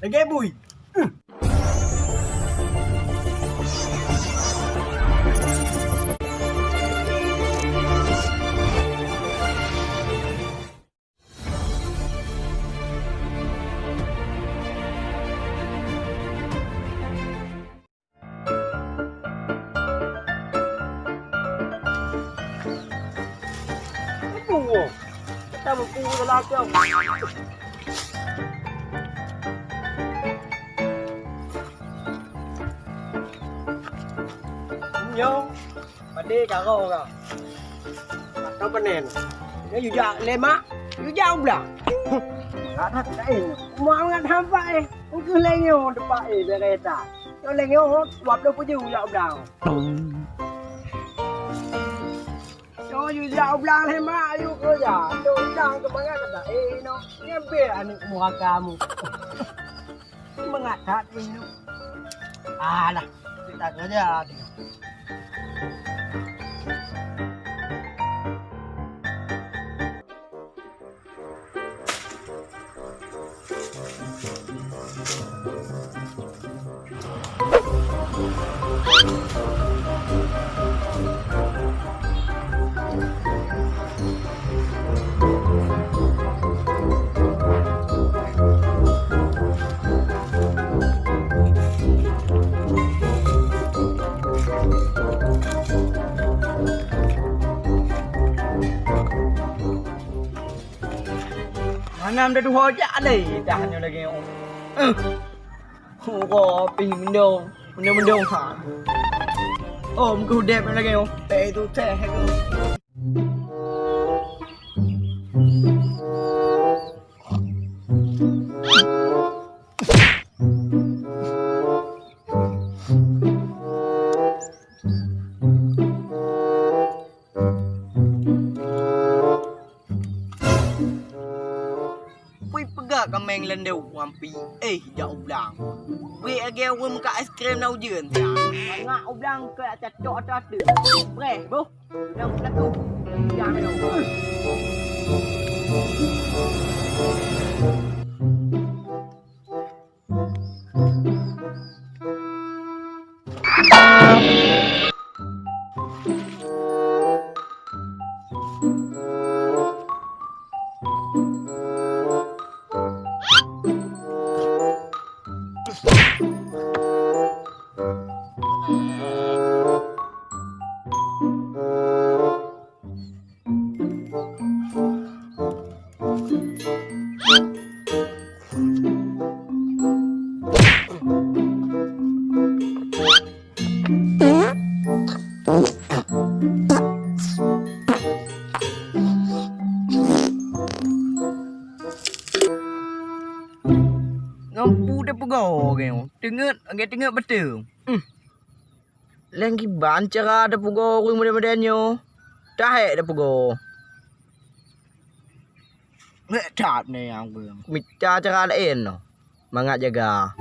lagi bui. Kita berpuluh dalam kau. Nhung, bạn đi cả gồ kìa. Trong bên nền. Nếu dù dạ lên má, dù dạ không là. Thật đấy, mà ông ăn ham vậy. Ông cứ lên nhiều được vậy về đây ta. Cho lên nhiều hết, bập đâu có dù dạ ông đào. Cho dù dạ ông đào hay má, dù cơ giả. Dù đào cho mấy anh là ê nó. Nghe bia anh mua cà mù. Mà ngạt thật đi nó. À là, kita kerja. Nam đã thu hồi trả đây trả nhiều là kêu không có bình mình đâu hả ôm cứ đẹp là kêu tệ tôi thề hay không kameng lendeu wampi jauh blang we agak we muka es krim nau jeun tia ngak ublang ke cacok tu bre bu yang satu yang tu ngampu dah pegau kau. Tengok betul. Lagi ban cara dah pegau kau mudah-mudahannya. Dah dah pegau. Nggak cat ni yang belum. Mica cara lain no. Mangat jaga.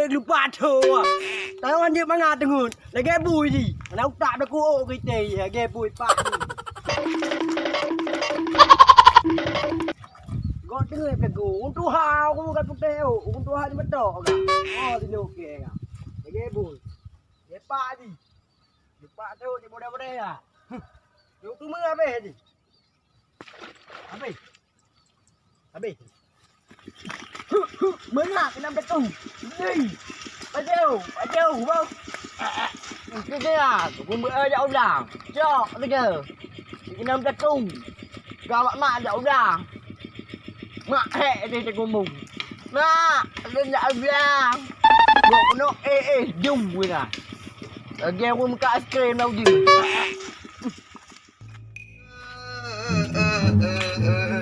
Lupa tu ah. Tahu dia mangat dengun. Lagi bui ni. Nak tak ada ku ke teh lagi bui pak. Kau tengok pegu. Untuk hau ku kat putih. Untuk hau ni betul ke? Oh, dia okey ke? Lagi bui. Dia pak ni. Lupa tu dia bodoh-bodoh ah. Yuk tu mana habis ni? Habis. Mana kena betul. Ni. Pajau bang. Cái à, cũng bữa đậu đảng. Cho bây giờ. Cái năm đất cung. Gà bạn đậu đảng. Mạ hệ đi cho cô mùng. Mà lên dạo ra. Bộ nó dùng rồi nè. Ở ghê quân cả ice cream đâu gì.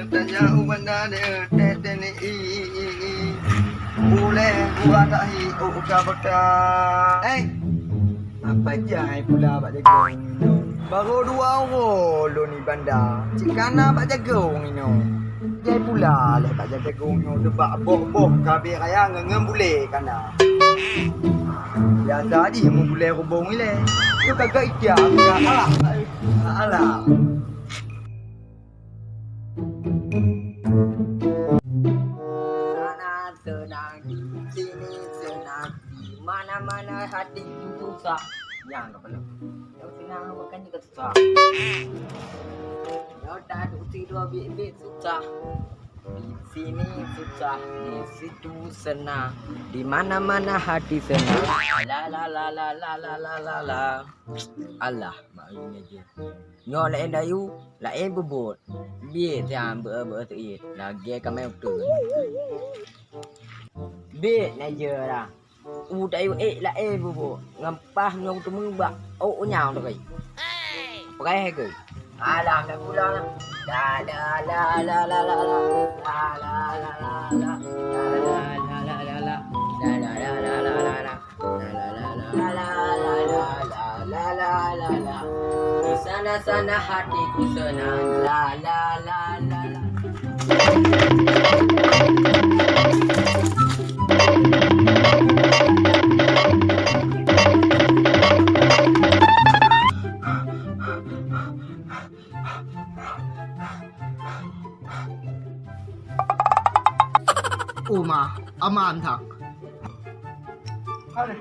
tanya ubanda tetene boleh gua tak hi uka baka apa jai pula Pak Jagung ni baru 2 orang lo ni bandar cik kana Pak Jagung ni jai pula le Pak Jagung ni sebab boh kabeh raya ngengem boleh kana biasa di mu boleh hubung ni le tu kagak ikia alah tenang di sini senang di mana-mana hati susah yang tak perlu yang senang makan juga susah yang tak ada tidur bilik susah di sini susah di situ senang di mana-mana hati senang la la la la la la la la la Allah maknanya je nyo lain dayu lain bebut biar tiang ber tuit lagi kami betul bit naja lah dayu la bebut ngampah nyong tu membak nyang tu kai pakai ke alah nak pula lah la la la la la la la la la la di sana hatiku senang la la la la la Uma aman thak Hadi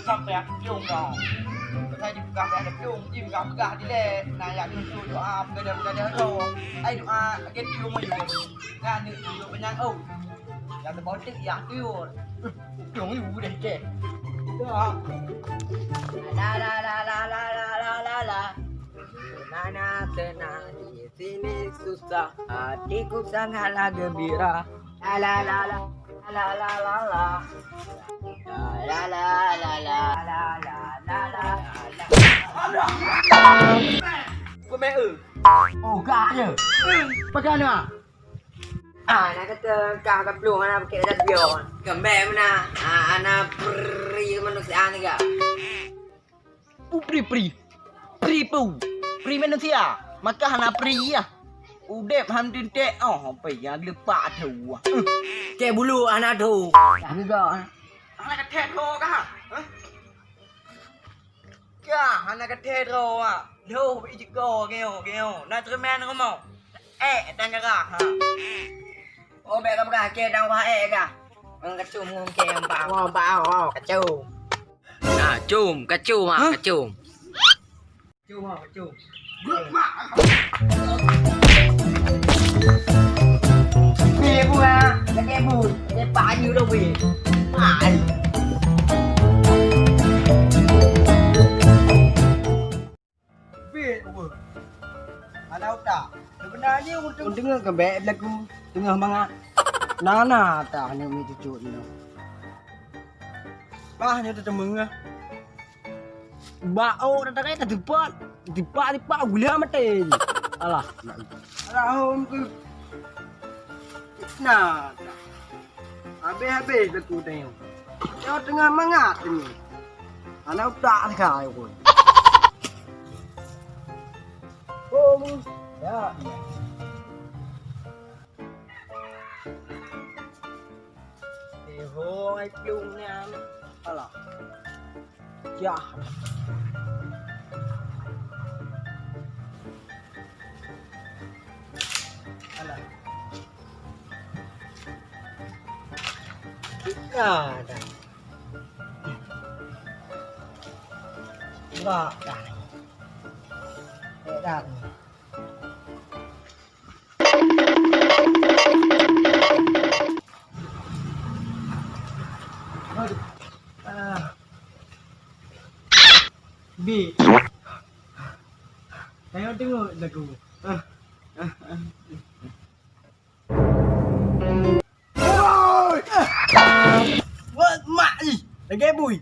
sampai aku cium kau. Saya dibuka ada cium, buka di le. Nah ya itu doa beda roh. Ai doa get cium mo yun. Nga ni yo penyang Ya terbotik ya cium. Cium ni udah ke. Doa. La la la la la la la la la. Mana tenang di sini susah. Hatiku sangatlah gembira. La la la la la la la la. La la la la la la la la la. Kau main gak je. Pakai mana? Nak kata kau kat pelung anak pakai dah biar. Gambar mana? Anak peri manusia ni gak. Peri manusia. Maka anak peri ya. Udep hamdin tek apa yang lepak tu. Cek bulu anak tu. Dah juga. Anak kata ro kah? Kah anak kata ro Lo pergi go geo. Nak termen kau mau? Dan jaga ha. Oh bek kau berah ke dang wah kah? Kacum ke empang. Wow. Kacum. Nah, kacum. Kacum. Gua mak. Bu cái bu, cái bả như đâu về. Ada tak? Sebenarnya untuk dengar kebek lagu tengah mangat. Nana tak hanya mi cucut ni. Hanya tu temeng ah. Bau dah tak ada dipak gula mati. Alah. Rahom tu. Nah. Habis lagu tengok. Kau tengah mangat ni. Anak tak kau pun. Ya. Hoi plung nha. Alah. Ya. Alah. Ada. Enggak dah. Dah. B. Tengok lagu. What mak ni? Lagi bui.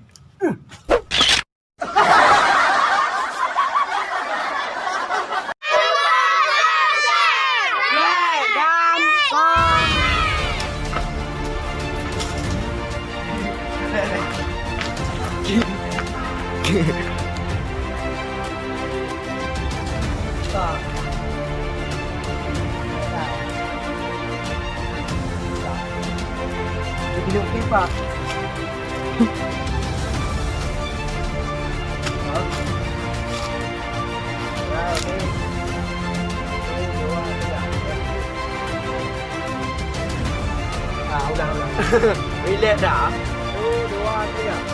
Hidup pipa. Udah. Relax dah. 1, 2, 3.